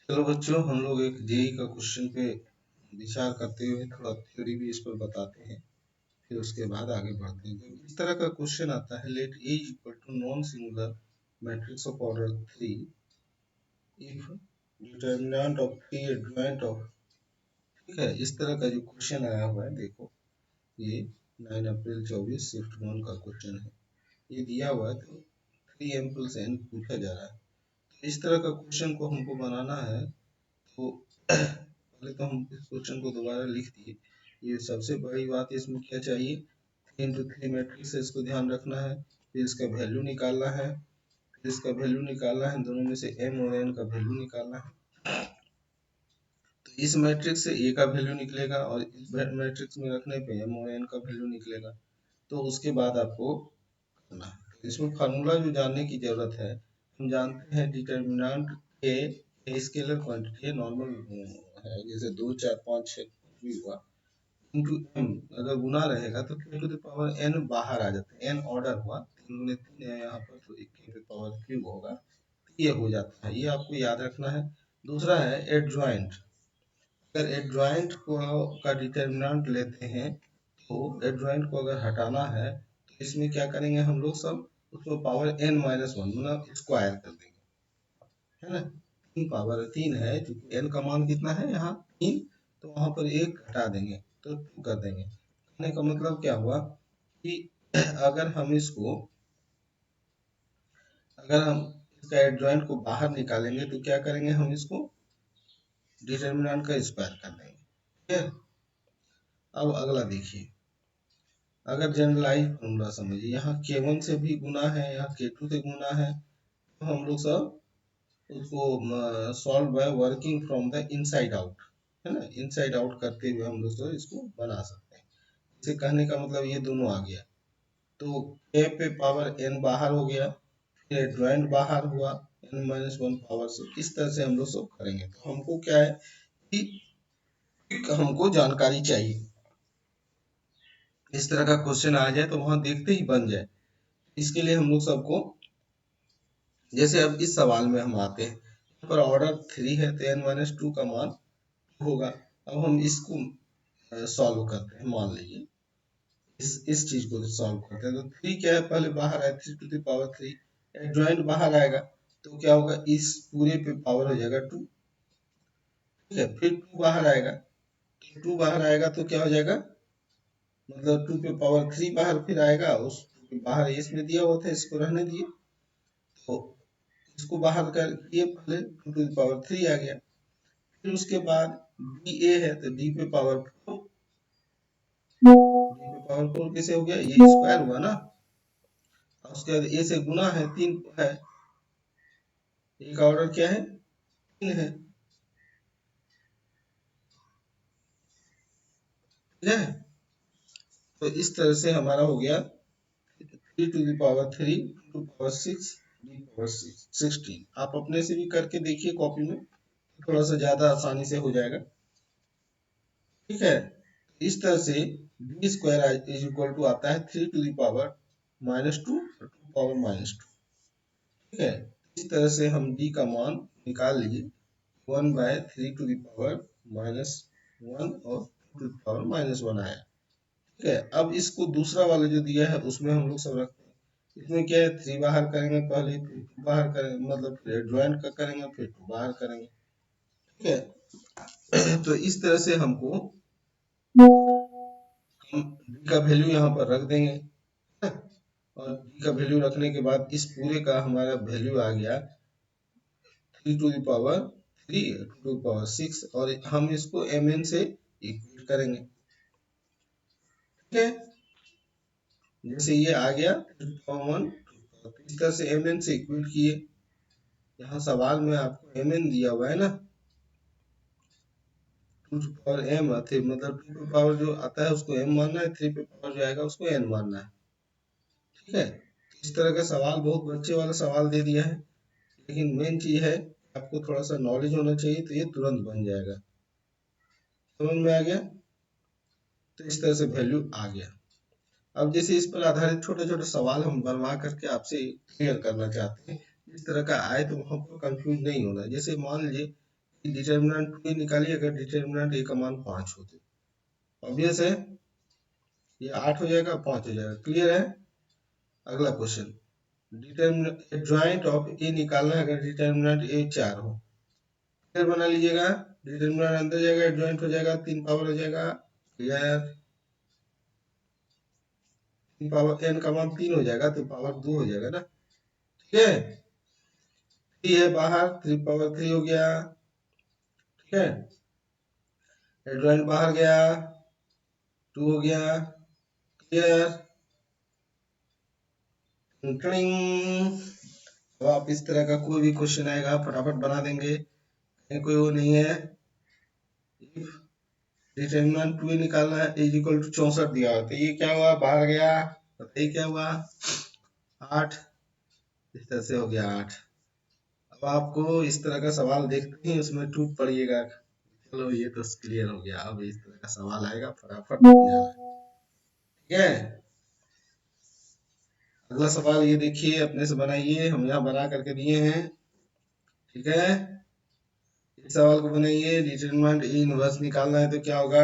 चलो बच्चों, हम लोग एक जेई का क्वेश्चन पे विचार करते हुए थोड़ा थ्योरी भी इस पर बताते हैं, फिर उसके बाद आगे बढ़ते हैं। जब इस तरह का क्वेश्चन आता है, let A equal to non singular matrix of order 3 if determinant of 3 adjoint of, ठीक है, इस तरह का जो क्वेश्चन आया हुआ है, देखो ये 9 अप्रैल 24 शिफ्ट 1 का क्वेश्चन है। ये दिया हुआ है तो 3m + n पूछा जा रहा है। तो इस तरह का क्वेश्चन को हमको बनाना है, तो पहले तो हम इस क्वेश्चन को दोबारा लिख दिए। ये सबसे बड़ी बात इसमें क्या चाहिए, 3 × 3 मैट्रिक्स है, इसको ध्यान रखना है। फिर इसका वैल्यू निकालना है, फिर इसका वैल्यू निकालना है, दोनों में से m और n का वैल्यू निकालना है। तो इस मैट्रिक्स से a का वैल्यू निकलेगा और इस मैट्रिक्स में रखने पे m और n का वैल्यू निकलेगा। तो उसके बाद आपको करना है, तो इसमें फार्मूला जो जानने की जरूरत है, हम जानते हैं डिटर्मिनेंट a स्केलर क्वांटिटी है, नॉर्मल है, जैसे 2 4 5 6 भी हुआ, इनटू m अगर गुना रहेगा तो k to the power n बाहर आ जाता है, n ऑर्डर हुआ, 3 में 3 है यहाँ पर, तो k टू द पावर 3 होगा, ये हो जाता है, ये आपको याद रखना है। दूसरा है एडजॉइंट। अगर एडजॉइंट को का डिटर्मिनेंट लेते हैं, तो एडजॉइंट को अगर हटाना है तो इसमें क्या करेंगे हम लोग, सब उसको पावर n - 1 मतलब स्क्वायर कर देंगे, है ना। 3 पावर 3 है, क्योंकि n का मान कितना है यहाँ 3, तो वहां पर 1 घटा देंगे तो 2 कर देंगे। कहने का मतलब क्या हुआ कि अगर हम इसको, अगर हम इसका एडजॉइंट को बाहर निकालेंगे तो क्या करेंगे, हम इसको डिटर्मिनेंट का स्क्वायर कर देंगे, ठीक है। अब अगला देखिए, अगर जनरलाइज फॉर्मूला समझिए, यहाँ k1 से भी गुना है, यहाँ k2 से गुना है, तो हम लोग सब उसको solve by working from the inside out, है ना, इनसाइड आउट करते हुए हम लोग सब इसको बना सकते हैं। इसे कहने का मतलब ये दोनों आ गया, तो k पे पावर n बाहर हो गया, फिर एडजॉइंट बाहर हुआ n - 1 पावर से, इस तरह से हम लोग सब करेंगे। तो हमको क्या है कि हमको जानकारी चाहिए, इस तरह का क्वेश्चन आ जाए तो वहां देखते ही बन जाए। इसके लिए हम लोग सबको, जैसे अब इस सवाल में हम आते हैं, यहाँ पर ऑर्डर 3 है तो n - 2 का मान होगा। अब हम इसको सॉल्व करते हैं, मान लीजिए इस चीज को सॉल्व करते हैं, तो 3 क्या है, पहले बाहर आया 3 टू द पावर 3, एडजॉइंट बाहर आएगा तो क्या होगा, इस पूरे पे पावर हो जाएगा 2, ठीक है। फिर 2 बाहर आएगा, तो 2 बाहर आएगा तो क्या हो जाएगा, मतलब 2 पे पावर 3 बाहर फिर आएगा, उस बाहर इसमें दिया हुआ था, इसको रहने दिए, तो इसको बाहर कर दिए, पहले 2 टू द पावर 3 आ गया। फिर उसके बाद डी ए है तो डी पे पावर 4, डी पे पावर 4 कैसे हो गया, ये स्क्वायर हुआ ना। और उसके बाद ए से गुना है, 3 है, ए का ऑर्डर क्या है 3 है, ठीक है। तो इस तरह से हमारा हो गया 3 to the power 3, 2 to power 6, D power 16। आप अपने से भी करके देखिए कॉपी में, थोड़ा सा ज्यादा आसानी से हो जाएगा, ठीक है। इस तरह से D square is equal to आता है 3 टू द पावर -2 और 2 पावर -2, ठीक है। इस तरह से हम d का मान निकाल लीजिए, 1/3 टू द पावर -1 और 2 टू द पावर -1 आया, ठीक है। अब इसको दूसरा वाला जो दिया है उसमें हम लोग सब रखते हैं, इसमें क्या है 3 बाहर करेंगे पहले, फिर 2 बाहर करेंगे, मतलब फिर ज्वाइन का करेंगे, फिर 2 बाहर करेंगे, ठीक है। तो इस तरह से हमको, हम d का वैल्यू यहाँ पर रख देंगे, और d का वैल्यू रखने के बाद इस पूरे का हमारा वैल्यू आ गया 3 to the power 3, 2 to the power 6, और हम इसको mn से इक्वेट करेंगे, ठीक है। जैसे ये आ गया 1, इस तरह से mn से इक्वेट किए। यहाँ सवाल में आपको mn दिया हुआ है ना, 2 टू पावर m, मतलब 2 पे पावर जो आता है उसको m मानना है, 3 पे पावर जो आएगा उसको n मानना है, ठीक है। इस तरह का सवाल, बहुत बच्चे वाला सवाल दे दिया है, लेकिन मेन चीज है आपको थोड़ा सा नॉलेज होना चाहिए, तो ये तुरंत बन जाएगा, समझ में आ गया। तो इस तरह से वैल्यू आ गया। अब जैसे इस पर आधारित छोटे छोटे सवाल हम बनवा करके आपसे क्लियर करना चाहते हैं, इस तरह का आए तो हमको कंफ्यूज नहीं होना। जैसे मान लीजिए डिटर्मिनेंट 2 निकालिए अगर डिटर्मिनेंट a का मान 5 हो तो ऑब्वियस है ये 8 हो जाएगा 5 हो जाएगा। क्लियर है। अगला क्वेश्चन, डिटर्मिनेंट जॉइंट ऑफ ए निकालना है अगर डिटर्मिनेंट ए 4 हो। फिर बना लीजिएगा, डिटर्मिनेंट अंदर जाएगा जॉइंट हो जाएगा 3 पावर हो जाएगा। क्लियर। 3 पावर n का मान 3 हो जाएगा तो पावर 2 हो जाएगा ना। ठीक है। 3 है बाहर, 3 पावर 3 हो गया। ठीक है। एडजॉइंट बाहर गया, 2 हो गया। क्लियर। अब आप इस तरह का कोई भी क्वेश्चन आएगा फटाफट बना देंगे, कोई वो नहीं है। डिटर्मिनेंट 2 निकालना है, इज इक्वल टू 64 दिया हुआ तो ये क्या हुआ, बाहर गया। बताइए क्या हुआ, 8। इस तरह से हो गया 8। अब आपको इस तरह का सवाल देखते ही उसमें टूट पड़िएगा। चलो ये तो क्लियर हो गया। अब इस तरह का सवाल आएगा फटाफट बन जाना। ठीक है। अगला सवाल ये देखिए, अपने से बनाइए, हम यहाँ बना करके दिए हैं। ठीक है। इस सवाल को बनाइए, डिटरमिनेंट ए इनवर्स निकालना है तो क्या होगा।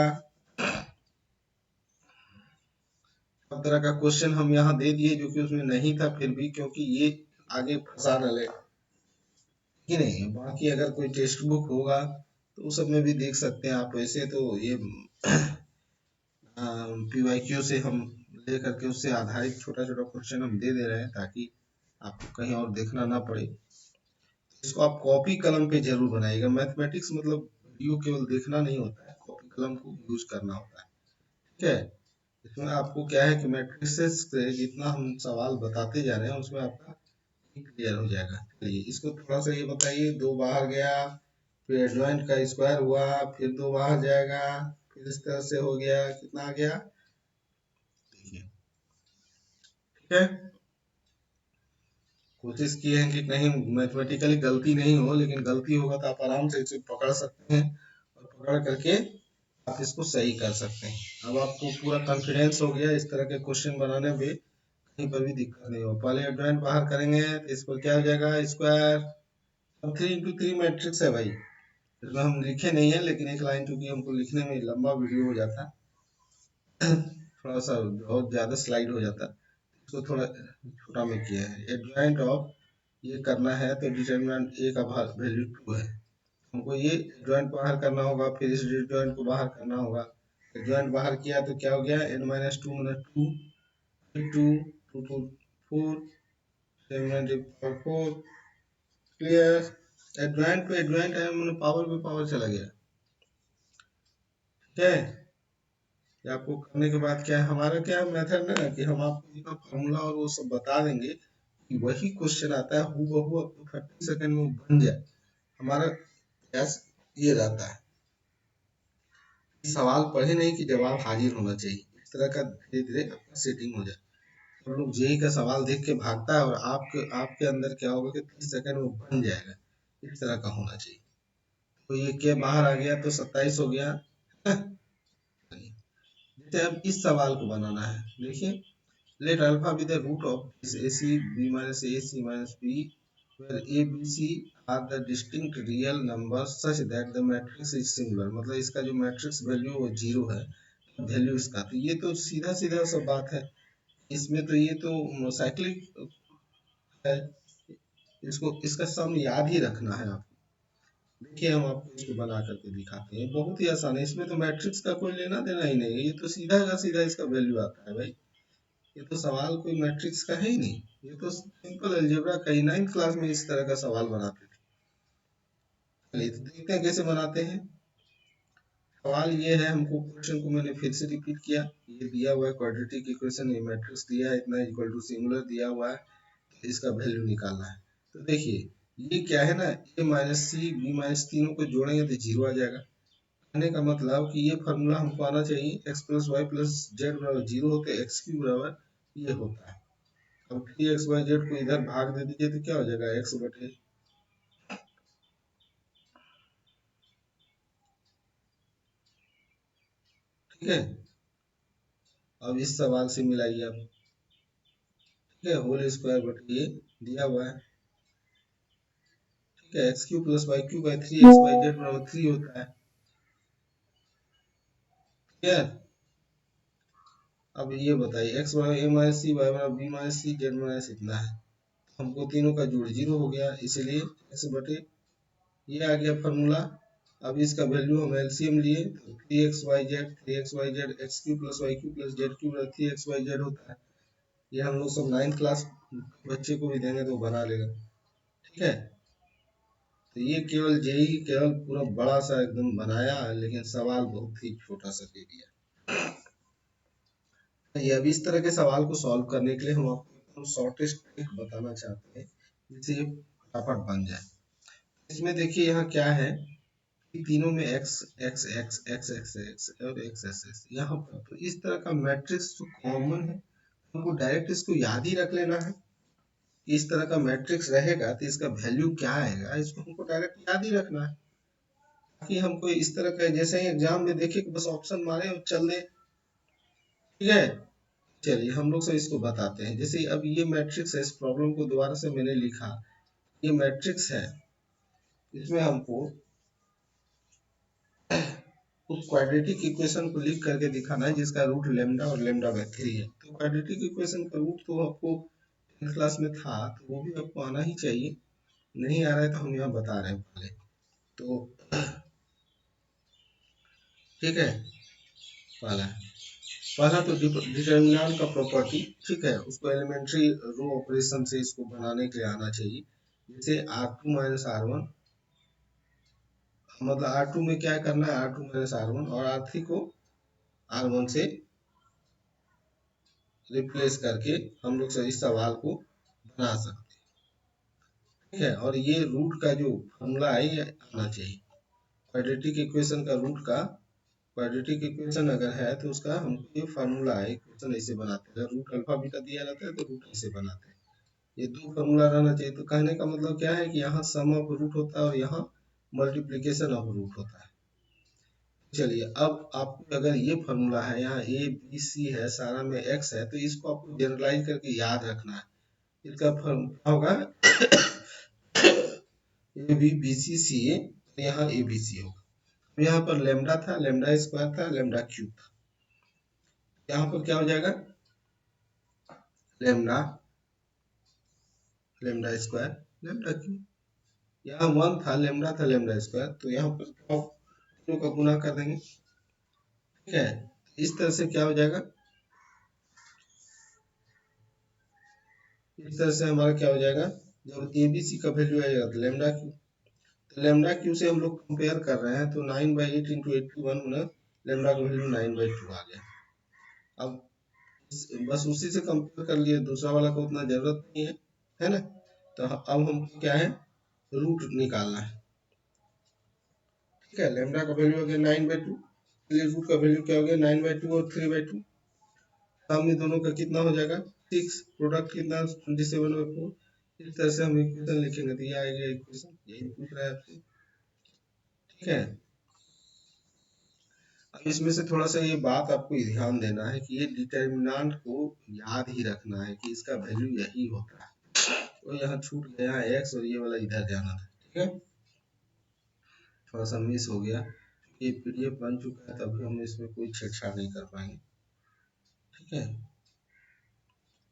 सब तरह का क्वेश्चन हम यहाँ दे दिए जो कि उसमें नहीं था, फिर भी क्योंकि ये आगे फंसा न ले कि नहीं। बाकी अगर कोई टेक्स्ट बुक होगा तो उस सब में भी देख सकते हैं आप। वैसे तो ये पीवाईक्यू से हम ले करके उससे आधारित छोटा छोटा क्वेश्चन हम दे दे रहे हैं ताकि आपको कहीं और देखना ना पड़े। इसको आप कॉपी कलम पे जरूर बनाइएगा। मैथमेटिक्स मतलब वीडियो केवल देखना नहीं होता है, कॉपी कलम को यूज करना होता है। ठीक है। इसमें आपको क्या है कि मैट्रिसेस से जितना हम सवाल बताते जा रहे हैं उसमें आपका क्लियर हो जाएगा। चलिए इसको थोड़ा सा ये बताइए, 2 बाहर गया, फिर एडजॉइंट का स्क्वायर हुआ, फिर 2 बाहर जाएगा, फिर इस तरह से हो गया, कितना आ गया देखिए। ठीक है। कोशिश किए हैं कि कहीं मैथमेटिकली गलती नहीं हो, लेकिन गलती होगा तो आप आराम से इसे पकड़ सकते हैं और पकड़ करके आप इसको सही कर सकते हैं। अब आपको पूरा कॉन्फिडेंस हो गया इस तरह के क्वेश्चन बनाने में, कहीं पर भी दिक्कत नहीं हो। पहले एडजॉइंट बाहर करेंगे तो इस पर क्या हो जाएगा, स्क्वायर। अब 3 into 3 मैट्रिक्स है भाई, इसमें हम लिखे नहीं है लेकिन एक लाइन क्योंकि हमको लिखने में लंबा वीडियो हो जाता थोड़ा सा बहुत ज्यादा स्लाइड हो जाता, इसको थोड़ा छोटा में किया है। एडजॉइंट ऑफ ये करना है तो डिटरमिनेंट ए का वैल्यू 2 है, हमको ये जॉइंट बाहर करना होगा, फिर इस जॉइंट को बाहर करना होगा। जॉइंट बाहर किया तो क्या हो गया, n-2 मतलब 2, फिर 2 2 2 4 7 4। क्लियर। एडजॉइंट पे एडजॉइंट है, मतलब पावर पे पावर चला गया। ठीक है। ये आपको करने के बाद क्या है, हमारा क्या मेथड है कि हम आपको इसका फॉर्मूला और वो सब बता देंगे कि वही क्वेश्चन आता है हूबहू आपको 30 सेकंड में बन जाए। हमारा प्रयास ये रहता है सवाल पढ़े नहीं कि जवाब हाजिर होना चाहिए। इस तरह का धीरे धीरे आपका सेटिंग हो जाए। तो लोग जेई का सवाल देख के भागता है और आपके अंदर क्या होगा कि 30 सेकंड में बन जाएगा। इस तरह का होना चाहिए। तो ये क्या बाहर आ गया तो 27 हो गया। जैसे अब इस सवाल को बनाना है, देखिए, let alpha be the root of A C B minus A C minus B where a b c are the distinct real numbers such that the matrix is singular। मतलब इसका जो मैट्रिक्स वैल्यू वो 0 है, value इसका, तो ये तो सीधा सीधा सब बात है। इसमें तो ये तो साइक्लिक है, इसको इसका सम याद ही रखना है आपको। देखिए हम आपको इसको बना करके दिखाते हैं, बहुत ही आसान है। इसमें तो मैट्रिक्स का कोई लेना देना ही नहीं है, ये तो सीधा का सीधा इसका वैल्यू आता है भाई। ये तो सवाल कोई मैट्रिक्स का है ही नहीं, ये तो सिंपल अलजेब्रा का ही 9th क्लास में इस तरह का सवाल बनाते थे। चलिए तो देखते हैं कैसे बनाते हैं। सवाल ये है, हमको क्वेश्चन को मैंने फिर से रिपीट किया। ये दिया हुआ है क्वाड्रेटिक इक्वेशन, ये मैट्रिक्स दिया है इतना इक्वल टू सिंगुलर दिया हुआ है, तो इसका वैल्यू निकालना है। तो देखिए ये क्या है ना, a minus C B minus तीनों को जोड़ेंगे तो 0 आ जाएगा। कहने का मतलब कि ये फॉर्मूला हमको आना चाहिए, x plus Y plus Z बराबर 0 होते x क्यू बराबर ये होता है। अब 3x/z को इधर भाग दे दीजिए तो क्या हो जाएगा, x बटे। ठीक है। अब इस सवाल से मिलाइए आप। ठीक है, होल स्क्वायर बटे ये दिया हुआ है। ठीक है, X Q plus Y Q by 3 X Y Z बराबर 3 होता है। ठीक है, अब ये बताइए एक्स बराबर ए माइनस सी, वाई बराबर बी माइनस सी, जेड माइनस इतना है। हमको तीनों का जोड़ 0 हो गया, इसलिए एक्स बटे ये आ गया फॉर्मूला। अब इसका वैल्यू हम एलसीएम लिए तो 3 X Y Z X Q plus Y Q plus Z Q बराबर 3 एक्स वाई जेड होता है। ये हम लोग सब 9th क्लास बच्चे को भी देंगे तो बना लेगा। ठीक है, तो ये केवल जेई केवल पूरा बड़ा सा एकदम बनाया, लेकिन सवाल बहुत ही छोटा सा दे दिया। ये अभी इस तरह के सवाल को सॉल्व करने के लिए हम आपको एकदम शॉर्टेस्ट ट्रिक बताना चाहते हैं जिससे ये फटाफट बन जाए। इसमें देखिए यहाँ क्या है कि तीनों में x x x x x x और x x x यहाँ पर तो इस तरह का मैट्रिक्स जो कॉमन है हमको डायरेक्ट इसको याद ही रख लेना है। इस तरह का मैट्रिक्स रहेगा तो इसका वैल्यू क्या आएगा इसको हमको डायरेक्ट याद ही रखना है, ताकि हमको इस तरह का जैसे ही एग्जाम में देखे कि बस ऑप्शन मारे और चल दे। ठीक है, चलिए हम लोग से इसको बताते हैं। जैसे अब ये मैट्रिक्स है, इस प्रॉब्लम को दोबारा से मैंने लिखा, ये मैट्रिक्स है, इसमें हमको उस क्वाड्रेटिक इक्वेशन को लिख करके दिखाना है जिसका रूट लेमडा और लेमडा बाई 3 है। तो क्वाड्रेटिक इक्वेशन का रूट तो आपको 10th क्लास में था, तो वो भी आपको आना ही चाहिए। नहीं आ रहा है तो हम यहाँ बता रहे हैं पहले तो। ठीक है, पहला पहला तो डिटर्मिनेंट का प्रॉपर्टी। ठीक है, उसको एलिमेंट्री रो ऑपरेशन से इसको बनाने के लिए आना चाहिए। जैसे R2 माइनस R1, मतलब R2 में क्या करना है, R2 माइनस R1 और R3 को R1 से रिप्लेस करके हम लोग इस सवाल को बना सकते हैं। ठीक है, और ये रूट का जो फॉर्मूला है ये आना चाहिए। क्वाड्रेटिक इक्वेशन का रूट का, क्वाड्रेटिक इक्वेशन अगर है तो उसका हमको ये फार्मूला है, इक्वेशन ऐसे बनाते हैं। अगर रूट अल्फा बीटा दिया रहता है तो रूट ऐसे बनाते हैं। ये दो फार्मूला रहना चाहिए। तो कहने का मतलब क्या है कि यहाँ सम ऑफ रूट होता है और यहाँ मल्टीप्लीकेशन ऑफ रूट होता है। चलिए, अब आपको अगर ये फार्मूला है, यहाँ ए बी सी है, सारा में एक्स है, तो इसको आपको जनरलाइज करके याद रखना है। इसका क्या होगा, ए बी बी सी सी ए, यहाँ ए बी सी होगा। तो यहाँ पर लेमडा था, लेमडा स्क्वायर था, लेमडा क्यूब था। यहाँ पर क्या हो जाएगा, lambda lambda square lambda cube. यहाँ 1 था, लेमडा था, लेमडा स्क्वायर, तो यहाँ पर दोनों का गुना कर देंगे। ठीक है, इस तरह से क्या हो जाएगा, इस तरह से हमारा क्या हो जाएगा, जब ए बी सी का वैल्यू आएगा तो लेमडा क्यू, तो लेमडा क्यू से हम लोग कंपेयर कर रहे हैं तो 9/8 इंटू 81 में लेमडा का वैल्यू 9/2 आ गया। अब बस उसी से कंपेयर कर लिए, दूसरा वाला को उतना जरूरत नहीं है ना। तो अब हमको क्या है, रूट निकालना है। ठीक है, लेमडा का वैल्यू हो गया 9/2, इसलिए रूट का वैल्यू क्या हो गया 9/2 और 3/2। सामने दोनों का कितना हो जाएगा 6, प्रोडक्ट कितना 27/4। इस तरह से हम इक्वेशन लिखेंगे तो ये आएगा इक्वेशन, यही पूछ रहा है आपसे। ठीक है, अब इसमें से थोड़ा सा ये बात आपको ध्यान देना है कि ये डिटर्मिनेंट को याद ही रखना है कि इसका वैल्यू यही होता है। तो यहाँ छूट गया एक्स और ये वाला इधर जाना था। ठीक है, थोड़ा सा मिस हो गया, ये पीडीएफ बन चुका है तभी हम इसमें कोई छेड़छाड़ नहीं कर पाएंगे। ठीक है,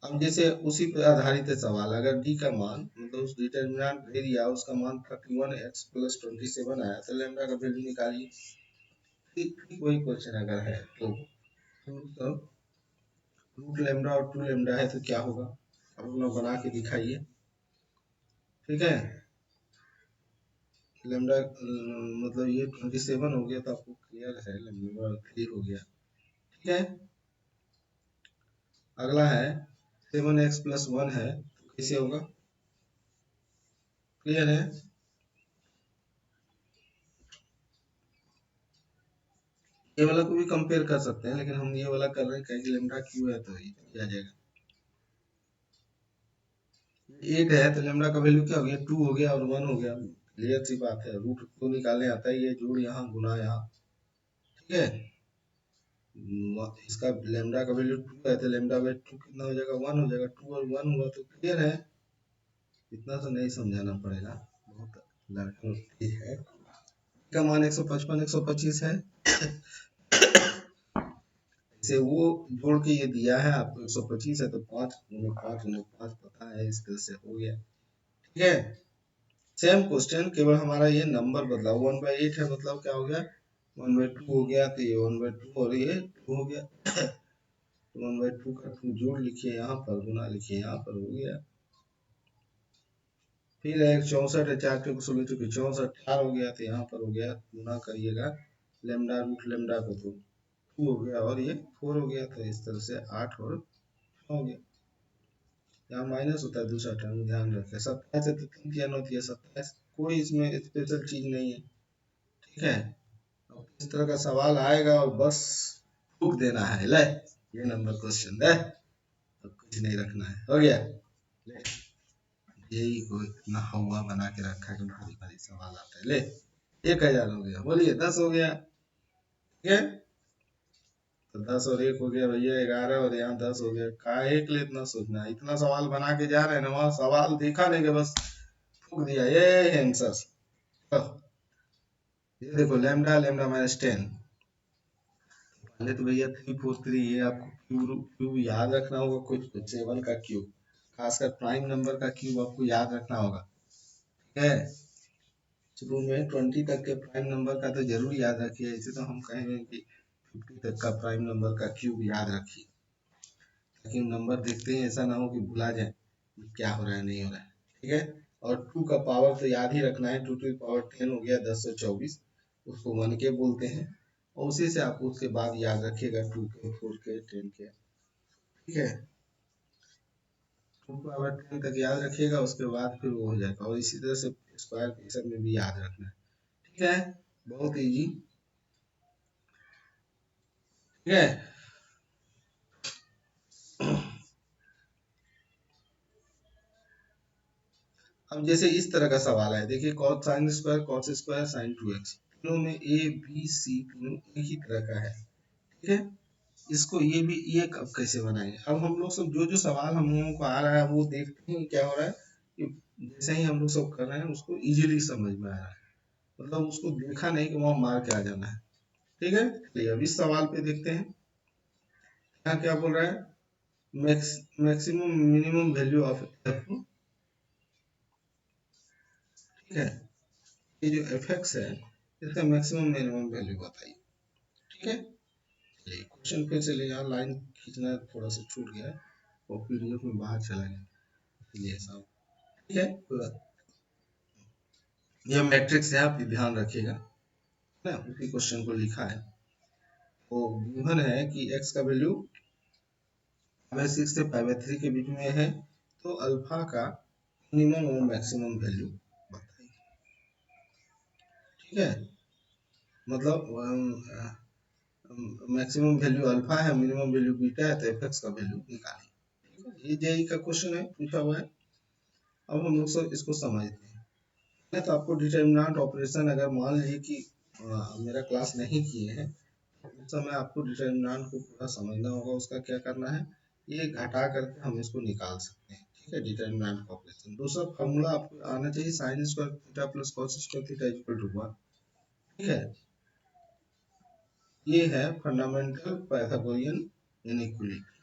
अब जैसे उसी पर आधारित है सवाल, अगर डी का मान मतलब उस डिटर्मिनेंट दे दिया, उसका मान 31x प्लस 27 आया तो लेमडा का वैल्यू निकालिए। ठीक वही क्वेश्चन अगर है तो रूट लेमडा और 2 लेमडा है तो क्या होगा, अब लोग बना के दिखाइए। ठीक है, लेमडा मतलब ये 27 हो गया तो आपको क्लियर है, लेमडा 3 हो गया। ठीक है, अगला है 7x प्लस 1 है तो कैसे होगा, क्लियर है। ये वाला को भी कंपेयर कर सकते हैं, लेकिन हम ये वाला कर रहे हैं क्योंकि लेमडा क्यू है तो ये आ जाएगा। 8 है तो लेमडा का वैल्यू क्या हो गया 2 हो गया और 1 हो गया, क्लियर सी बात है। रूट को निकालने आता है, ये जोड़ यहाँ गुना यहाँ। ठीक है, इसका लेमडा का वैल्यू 2 है तो लेमडा बाई 2 कितना हो जाएगा 1 हो जाएगा, 2 और 1 हुआ तो क्लियर है। इतना तो नहीं समझाना पड़ेगा बहुत। लड़का तेज है, का मान 155 125 है। जैसे वो जोड़ के ये दिया है आपको 125 है तो 5 पता है, इस तरह से हो गया। ठीक है, सेम क्वेश्चन, केवल हमारा ये नंबर बदला, 1/8 है मतलब क्या हो गया 1/2 हो गया, तो ये 1/2 और ये 2 हो गया। तो 1/2 का 2 जोड़ लिखिए यहाँ पर, गुना लिखिए यहाँ पर, हो गया। फिर एक 64 है, 4 के 16 चुके 64, 4 हो गया, तो यहाँ पर हो गया, गुना करिएगा लेमडा रूट लेमडा को, तो 2 हो गया और ये 4 हो गया, तो इस तरह से 8 और 9 हो गया। यहाँ माइनस होता है दूसरा टर्म, ध्यान रखें। 27 है तो 3 तिया 9 तिया 27, कोई इसमें स्पेशल चीज नहीं है। ठीक है, अब इस तरह का सवाल आएगा और बस फूक देना है, ले ये नंबर क्वेश्चन है, अब कुछ नहीं रखना है, हो गया। यही को इतना हवा बना के रखा है कि भारी भारी सवाल आता है। ले 1000 हो गया, बोलिए 10 हो गया। ठीक है, तो 10 और 1 हो गया भैया 11, और यहाँ 10 हो गया। काहे के लिए इतना सोचना है, इतना सवाल बना के जा रहे हैं ना, वहां सवाल देखा नहीं कि बस फूक दिया ये आंसर। ये देखो लैम्डा लैम्डा -10, पहले तो भैया 343, ये आपको क्यूब क्यूब याद रखना होगा, कुछ कुछ 7 का क्यूब, खासकर प्राइम नंबर का क्यूब आपको याद रखना होगा। ठीक है, शुरू में 20 तक के प्राइम नंबर का तो जरूर याद रखिए, ऐसे तो हम कहेंगे कि 50 तक का प्राइम नंबर का क्यूब याद रखिए, ताकि नंबर देखते ही ऐसा ना हो कि भुला जाए क्या हो रहा है नहीं हो रहा है। ठीक है, और 2 का पावर तो याद ही रखना है, 2 टू पावर 10 हो गया 1024, उसको 1 के बोलते हैं, और उसी से आप उसके बाद याद रखिएगा 2 के 4 के 10 के। ठीक है, 2 पावर 10 तक याद रखिएगा, उसके बाद फिर वो हो जाएगा, और इसी तरह से स्क्वायर फिक्सर में भी याद रखना है। ठीक है, बहुत इजी। ठीक है, अब जैसे इस तरह का सवाल है, देखिए cos sin square cos square sin 2x, तीनों में a b c तीनों एक ही तरह का है। ठीक है, इसको ये भी ये अब कैसे बनाएंगे, अब हम लोग सब जो जो सवाल हम लोगों को आ रहा है वो देखते हैं क्या हो रहा है कि जैसे ही हम लोग सब कर रहे हैं उसको इजीली समझ में आ रहा है, मतलब उसको देखा नहीं कि वहां मार के आ जाना है। ठीक है, चलिए अब इस सवाल पे देखते हैं, यहाँ क्या बोल रहा है, maximum minimum value of F. ठीक है, ये जो एफ एक्स है इसका मैक्सिमम मिनिमम वैल्यू बताइए। ठीक है, चलिए क्वेश्चन फिर से ले, यहाँ लाइन खींचना थोड़ा सा छूट गया है और पीडीएफ में बाहर चला गया, इसलिए ऐसा। ठीक है, कोई बात, ये मैट्रिक्स है, आप ध्यान रखिएगा ना, उसी क्वेश्चन को लिखा है। तो गिवन है कि x का वैल्यू 6 से 3 के बीच में है, तो अल्फा का मिनिमम और मैक्सिमम वैल्यू बताइए। ठीक है, मतलब मैक्सिमम वैल्यू अल्फा है, मिनिमम वैल्यू बीटा है, तो एफ एक्स का वैल्यू निकालिए। ठीक है, ये जेई का क्वेश्चन है, पूछा हुआ है। अब हम लोग सब इसको समझते हैं, तो आपको डिटर्मिनेंट ऑपरेशन, अगर मान लीजिए कि मेरा क्लास नहीं किए हैं, उस समय आपको डिटर्मिनेंट को पूरा समझना होगा, उसका क्या करना है, ये घटा करके हम इसको निकाल सकते हैं। ठीक है, डिटर्मिनेंट ऑपरेशन, दूसरा फॉर्मूला आपको आना चाहिए, sine square theta plus cos square theta equal to 1। ठीक है, ये है फंडामेंटल पाइथागोरियन इनइक्वालिटी।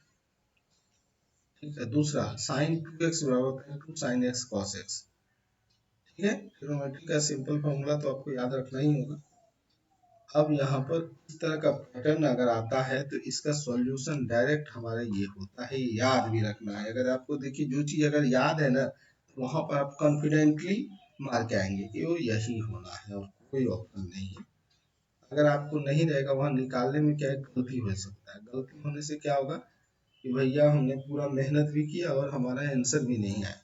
ठीक है, दूसरा साइन 2x बराबर है 2 साइन x cos x। ठीक है, ट्रिग्नोमेट्री का सिंपल फॉर्मूला तो आपको याद रखना ही होगा। अब यहाँ पर इस तरह का पैटर्न अगर आता है तो इसका सॉल्यूशन डायरेक्ट हमारा ये होता है, याद भी रखना है। अगर आपको देखिए जो चीज अगर याद है ना, तो वहां पर आप कॉन्फिडेंटली मार के आएंगे कि वो यही होना है और कोई ऑप्शन नहीं है। अगर आपको नहीं रहेगा वहां निकालने में, क्या है, गलती हो सकता है, गलती होने से क्या होगा कि भैया हमने पूरा मेहनत भी किया और हमारा आंसर भी नहीं आया,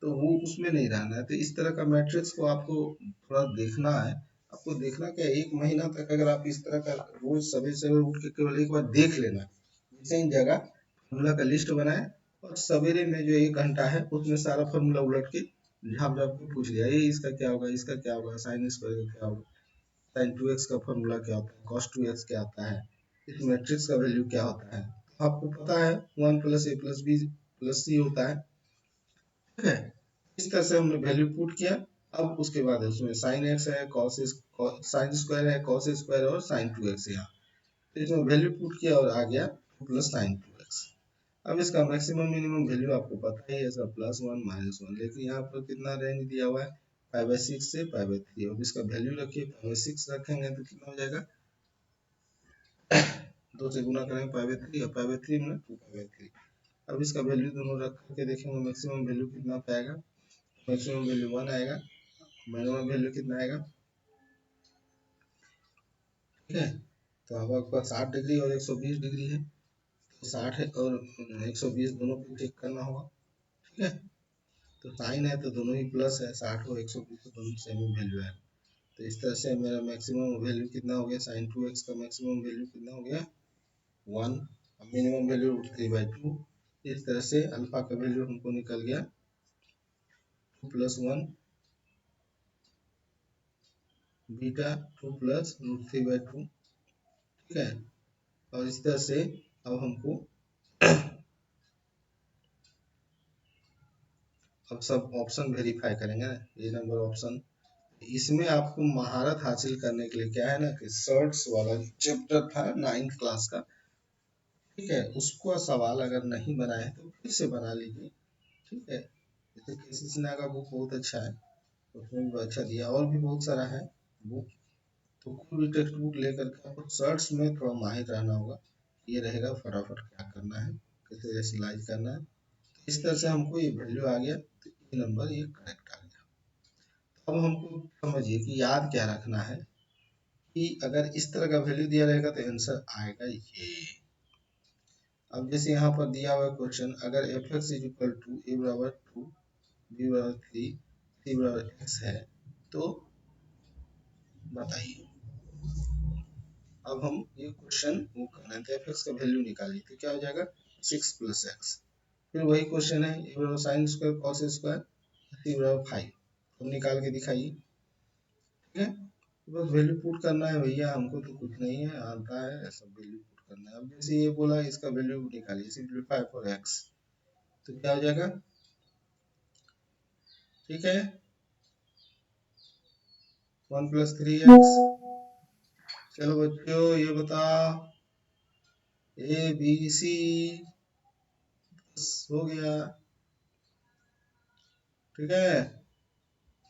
तो वो उसमें नहीं रहना है। तो इस तरह का मैट्रिक्स को आपको थोड़ा देखना है, आपको देखना क्या, 1 महीना तक अगर आप इस तरह का रोज सवेरे सवेरे उठ के केवल एक बार देख लेना, जैसे ही जगह फॉर्मूला का लिस्ट बनाए, और सवेरे में जो 1 घंटा है उसमें सारा फॉर्मूला उलट के झाप झाप के पूछ लिया, ये इसका क्या होगा, इसका क्या होगा, साइन स्क्वायर का क्या होगा, साइन 2x का फॉर्मूला क्या होता है, cos 2x क्या आता है, इस मैट्रिक्स का वैल्यू क्या होता है, आपको पता है 1 + a + b + c होता है। ठीक है, इस तरह से हमने वैल्यू पुट किया, अब उसके बाद उसमें साइन एक्स है, कॉस साइन स्क्वायर है, कॉस स्क्वायर और साइन 2x यहाँ, तो इसमें वैल्यू पुट किया और आ गया 2 प्लस साइन 2x। अब इसका मैक्सिमम मिनिमम वैल्यू आपको पता ही है, इसका +1 -1, लेकिन यहाँ पर कितना रेंज दिया हुआ है, 5/6 से 5/3। अब इसका वैल्यू रखिए, 5/6 रखेंगे तो कितना हो जाएगा, 2 से गुना करेंगे 5/3 और 5/3 में 2/3। अब इसका वैल्यू दोनों रख करके देखेंगे मैक्सिमम वैल्यू कितना पाएगा, मैक्सिमम वैल्यू 1 आएगा, मिनिमम वैल्यू कितना आएगा, ठीक है। तो अब आपका 60 डिग्री और 120 डिग्री है, तो 60 है और 120 दोनों को चेक करना होगा, ठीक है। तो साइन है तो दोनों ही प्लस है, 60 और 120 तो दोनों सेम ही वैल्यू है। तो इस तरह से मेरा मैक्सिमम वैल्यू कितना हो गया, साइन 2x का मैक्सिमम वैल्यू कितना हो गया, 1। Minimum value 3/2। इस तरह से अल्फा का वैल्यू हमको निकल गया 2 + 1, बीटा 2 + √3/2, ठीक है। और इस तरह से अब हमको अब सब ऑप्शन वेरीफाई करेंगे ना, ये नंबर ऑप्शन। इसमें आपको महारत हासिल करने के लिए क्या है ना कि सर्ट्स वाला चैप्टर था 9th क्लास का, ठीक है, उसको सवाल अगर नहीं बनाए तो फिर से बना लीजिए, ठीक है। जैसे केसी सिन्हा का बुक बहुत अच्छा है, उसमें भी अच्छा दिया, और भी बहुत सारा है बुक। तो कोई भी टेक्स्ट बुक लेकर के आपको सर्च में थोड़ा माहिर रहना होगा, ये रहेगा फटाफट क्या करना है, कैसे रेशनलाइज करना है। तो इस तरह से हमको ये वैल्यू आ गया, तो ये नंबर ये करेक्ट आ गया। अब हमको समझिए कि याद क्या रखना है कि अगर इस तरह का वैल्यू दिया रहेगा तो आंसर आएगा ये। अब जैसे यहाँ पर दिया हुआ क्वेश्चन, अगर F X is equal to A बराबर 2, बी बराबर 3, सी बराबर x है, तो बताइए। अब हम ये क्वेश्चन वो करना है, तो एफ एक्स का वैल्यू निकालिए, तो क्या हो जाएगा 6 + x। फिर वही क्वेश्चन है, ए बराबर साइन स्क्वायर कॉस स्क्वायर, सी बराबर 5, अब निकाल के दिखाइए, ठीक है। बस वैल्यू पुट करना है भैया, हमको तो कुछ नहीं है आता है, सब वैल्यू पुट करना है। अब जैसे ये बोला इसका वैल्यू निकालिए, सिंपलीफाई फॉर x, तो क्या हो जाएगा, ठीक है, 1 + 3x। चलो बच्चों ये बता, ए बी सी हो गया, ठीक है।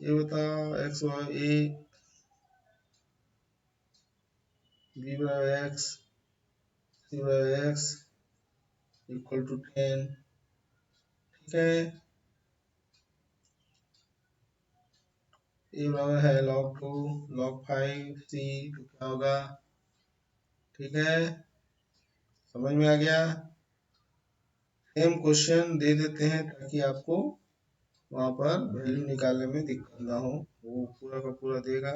ये बता एक्स ए बी बराबर एक्स, सी बराबर एक्स इक्वल टू 10, ठीक है। ए बराबर है log 2 log 5 सी, तो क्या होगा, ठीक है, समझ में आ गया। सेम क्वेश्चन दे देते हैं ताकि आपको वहां पर वैल्यू निकालने में दिक्कत ना हो, वो पूरा का पूरा देगा,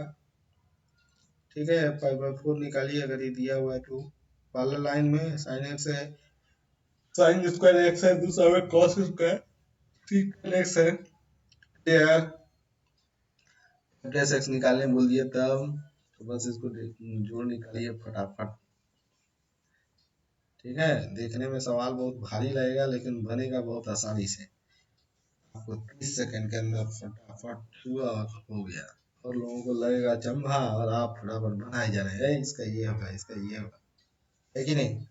ठीक है। 5/4 निकालिए अगर ये दिया हुआ है तो, पहला लाइन में साइन एक्स है, साइन स्क्वायर एक्स है, दूसरा में कॉस स्क्वायर ठीक एक्स है, यार डैश एक्स निकालने बोल दिया तब, तो बस इसको जोड़ निकालिए फटाफट, ठीक है। देखने में सवाल बहुत भारी लगेगा लेकिन बनेगा बहुत आसानी से, आपको 30 सेकंड के अंदर फटाफट हुआ और हो गया, और लोगों को लगेगा चंभा और आप फटाफट बनाए जा रहे हैं, इसका ये होगा, इसका ये होगा, है कि नहीं।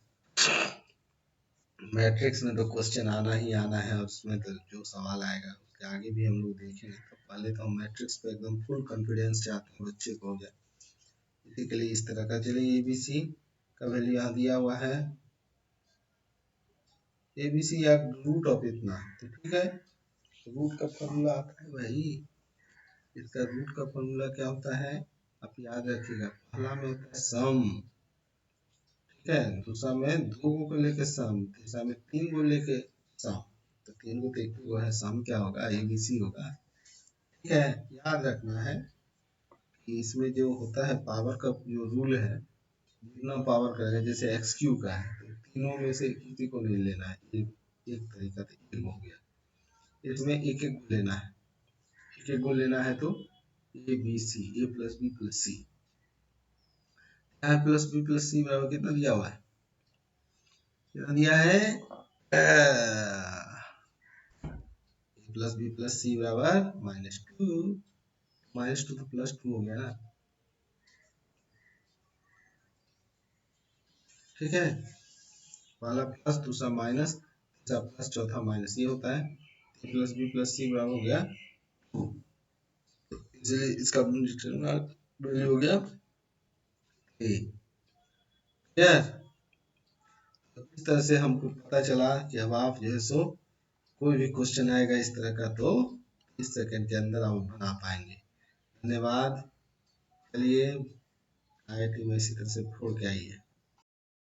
मैट्रिक्स में तो क्वेश्चन आना ही आना है, और उसमें तो जो सवाल आएगा उसके आगे भी हम लोग देखेंगे, तो पहले तो हम मैट्रिक्स पे एकदम फुल कॉन्फिडेंस चाहते हैं बच्चे को हो जाए, इसी के लिए इस तरह का। चलिए एबीसी का वैल्यू यहाँ दिया हुआ है, एबीसी या रूट ऑफ इतना, तो ठीक है, रूट का फॉर्मूला आता है भाई, इसका रूट का फॉर्मूला क्या होता है, आप याद रखिएगा, पहला में होता है सम, ठीक है, दूसरा में 2 को लेके सम, तीसरा में 3 को लेके सम, तो 3 को देखते हुए है सम क्या होगा, एबीसी होगा, ठीक है। याद रखना है कि इसमें जो होता है पावर का जो रूल है, जितना पावर करेगा, जैसे एक्स क्यू का है तो तीनों में से किसी को नहीं लेना है, एक तरीका तो एक हो गया, इसमें एक एक को लेना है, एक एक को लेना है, तो A B C, A plus B plus C, यहाँ प्लस बी प्लस सी बराबर कितना दिया हुआ है, कितना दिया है, ए प्लस बी प्लस सी बराबर -2, -2 तो +2 हो गया ना, ठीक है। पहला प्लस, दूसरा माइनस, तीसरा प्लस, चौथा माइनस, ये होता है a + b + c बराबर हो गया 2। इसलिए इसका डिटरमिनेंट वैल्यू हो गया a। क्लियर। तो इस तरह से हमको पता चला कि अब आप जो है सो कोई भी क्वेश्चन आएगा इस तरह का तो 30 सेकंड के अंदर आप बना पाएंगे। धन्यवाद। चलिए IIT में इसी तरह से फोड़ के आइए।